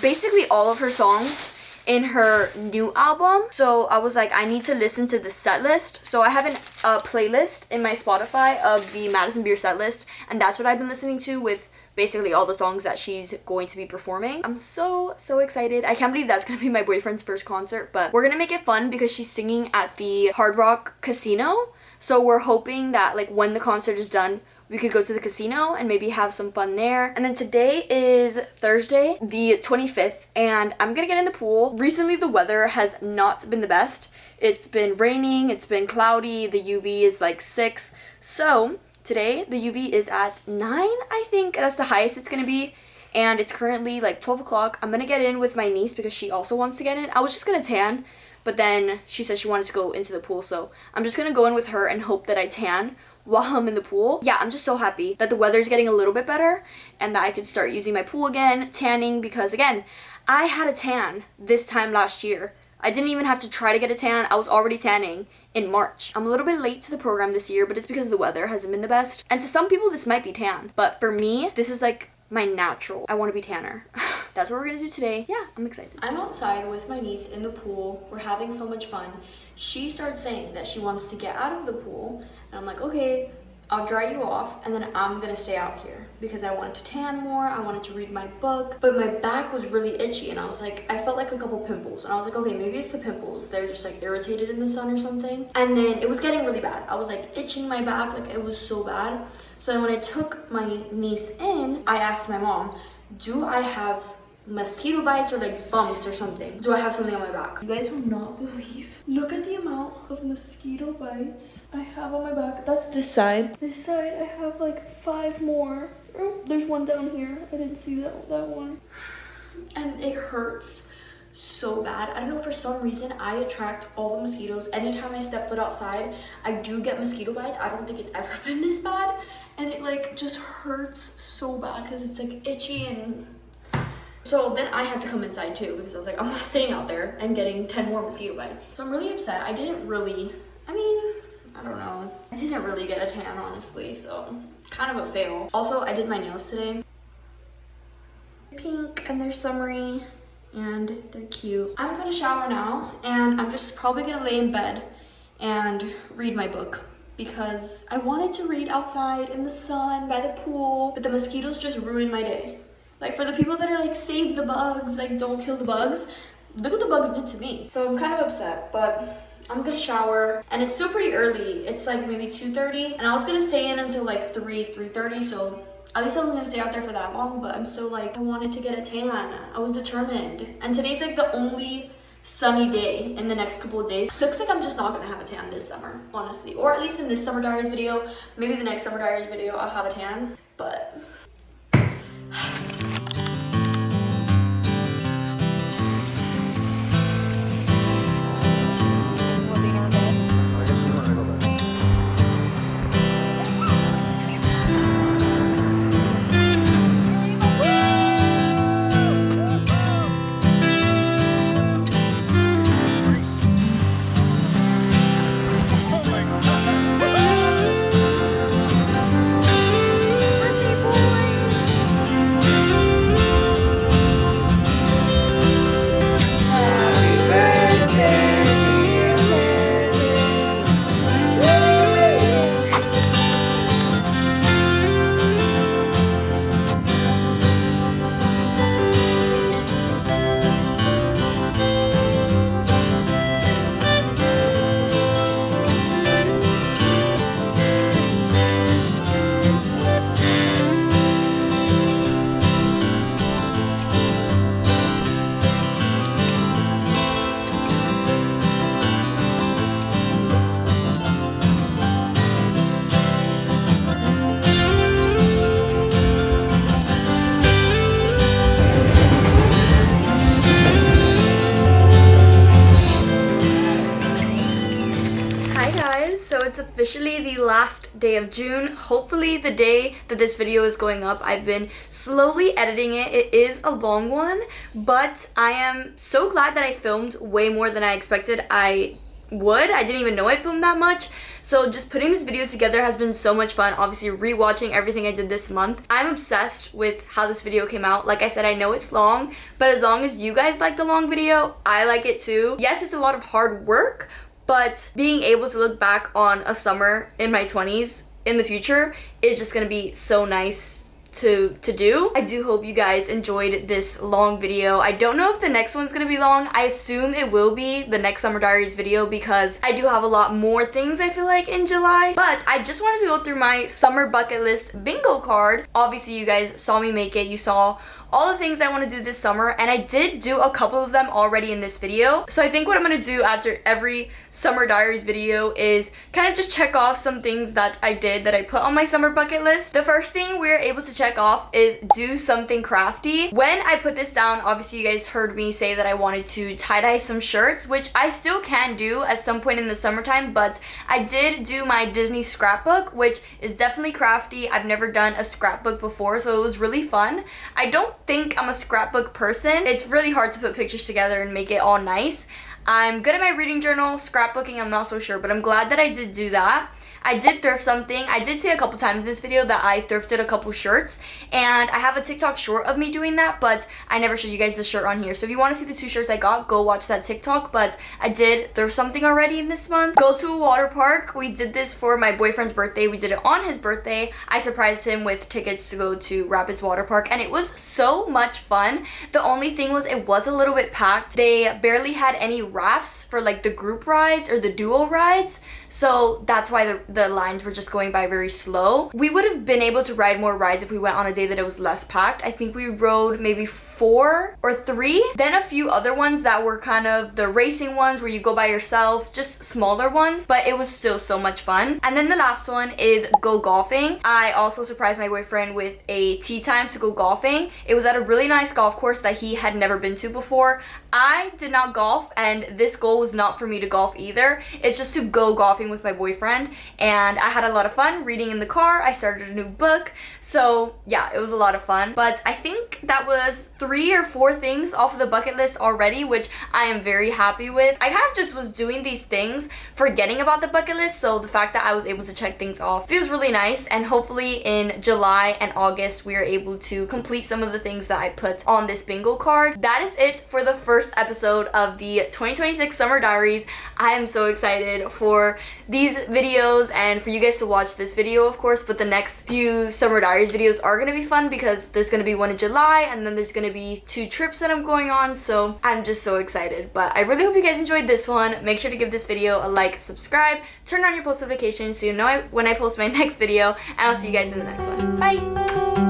basically all of her songs in her new album, so I was like, I need to listen to the set list. So I have a playlist in my Spotify of the Madison Beer set list, and that's what I've been listening to with basically all the songs that she's going to be performing. I'm so excited. I can't believe that's gonna be my boyfriend's first concert, but we're gonna make it fun because she's singing at the Hard Rock Casino. So we're hoping that like when the concert is done, we could go to the casino and maybe have some fun there. And then today is Thursday, the 25th, and I'm gonna get in the pool. Recently, the weather has not been the best. It's been raining, it's been cloudy, the UV is like 6. So today, the UV is at 9, I think. That's the highest it's gonna be. And it's currently like 12 o'clock. I'm gonna get in with my niece because she also wants to get in. I was just gonna tan, but then she said she wanted to go into the pool. So I'm just gonna go in with her and hope that I tan while I'm in the pool. Yeah, I'm just so happy that the weather's getting a little bit better and that I could start using my pool again, tanning, because again, I had a tan this time last year. I didn't even have to try to get a tan. I was already tanning in March. I'm a little bit late to the program this year, but it's because the weather hasn't been the best. And to some people, this might be tan, but for me, this is like my natural. I want to be tanner. That's what we're gonna do today. Yeah, I'm excited. I'm outside with my niece in the pool. We're having so much fun. She started saying that she wants to get out of the pool, and I'm like, okay, I'll dry you off, and then I'm gonna stay out here because I wanted to tan more. I wanted to read my book, but my back was really itchy, and I was like, I felt like a couple pimples, and I was like, okay, maybe it's the pimples. They're just like irritated in the sun or something. And then it was getting really bad. I was like itching my back, like it was so bad. So then when I took my niece in, I asked my mom, do I have mosquito bites or like bumps or something? Do I have something on my back? You guys will not believe. Look at the amount of mosquito bites I have on my back. That's this side. This side I have like 5 more. Oh, there's one down here. I didn't see that one. And it hurts so bad. I don't know, for some reason I attract all the mosquitoes. Anytime I step foot outside, I do get mosquito bites. I don't think it's ever been this bad. And it like just hurts so bad because it's like itchy. And so then I had to come inside too because I was like, I'm not staying out there and getting 10 more mosquito bites. So I'm really upset. I didn't really get a tan, honestly, so kind of a fail. Also, I did my nails today. Pink, and they're summery, and they're cute. I'm gonna shower now, and I'm just probably gonna lay in bed and read my book because I wanted to read outside in the sun by the pool, but the mosquitoes just ruined my day. Like, for the people that are like, save the bugs, like don't kill the bugs, look what the bugs did to me. So I'm kind of upset, but I'm gonna shower, and it's still pretty early. It's like maybe 2:30, and I was gonna stay in until like 3:30, so at least I wasn't gonna stay out there for that long, but I'm so like, I wanted to get a tan. I was determined. And today's like the only sunny day in the next couple of days. Looks like I'm just not gonna have a tan this summer, honestly. Or at least in this Summer Diaries video. Maybe the next Summer Diaries video I'll have a tan, but officially the last day of June. Hopefully the day that this video is going up. I've been slowly editing it. It is a long one, but I am so glad that I filmed way more than I expected I didn't even know I filmed that much. So just putting this video together has been so much fun. Obviously rewatching everything I did this month. I'm obsessed with how this video came out. Like I said, I know it's long, but as long as you guys like the long video, I like it too. Yes, it's a lot of hard work, but being able to look back on a summer in my 20s in the future is just gonna be so nice to do. I do hope you guys enjoyed this long video. I don't know if the next one's gonna be long. I assume it will be the next Summer Diaries video because I do have a lot more things I feel like in July. But I just wanted to go through my summer bucket list bingo card. Obviously you guys saw me make it. You saw all the things I want to do this summer, and I did do a couple of them already in this video. So I think what I'm going to do after every Summer Diaries video is kind of just check off some things that I did that I put on my summer bucket list. The first thing we're able to check off is do something crafty. When I put this down, obviously you guys heard me say that I wanted to tie-dye some shirts, which I still can do at some point in the summertime, but I did do my Disney scrapbook, which is definitely crafty. I've never done a scrapbook before, so it was really fun. I don't think I'm a scrapbook person. It's really hard to put pictures together and make it all nice. I'm good at my reading journal. Scrapbooking, I'm not so sure, but I'm glad that I did do that. I did thrift something. I did say a couple times in this video that I thrifted a couple shirts, and I have a TikTok short of me doing that, but I never showed you guys the shirt on here. So if you want to see the 2 shirts I got, go watch that TikTok, but I did thrift something already in this month. Go to a water park. We did this for my boyfriend's birthday. We did it on his birthday. I surprised him with tickets to go to Rapids Water Park, and it was so much fun. The only thing was it was a little bit packed. They barely had any rafts for like the group rides or the duo rides, so that's why the lines were just going by very slow. We would have been able to ride more rides if we went on a day that it was less packed. I think we rode maybe 4 or 3, then a few other ones that were kind of the racing ones where you go by yourself, just smaller ones, but it was still so much fun. And then the last one is go golfing. I also surprised my boyfriend with a tea time to go golfing. It was at a really nice golf course that he had never been to before. I did not golf, and this goal was not for me to golf either. It's just to go golfing with my boyfriend, and I had a lot of fun reading in the car. I started a new book, so yeah, it was a lot of fun. But I think that was 3 or 4 things off of the bucket list already, which I am very happy with. I kind of just was doing these things forgetting about the bucket list, so the fact that I was able to check things off feels really nice, and hopefully in July and August we are able to complete some of the things that I put on this bingo card. That is it for the first episode of the 2026 Summer Diaries. I am so excited for these videos and for you guys to watch this video, of course, but the next few Summer Diaries videos are going to be fun because there's going to be one in July, and then there's going to be 2 trips that I'm going on, so I'm just so excited. But I really hope you guys enjoyed this one. Make sure to give this video a like, subscribe, turn on your post notifications so you know when I post my next video, and I'll see you guys in the next one. Bye!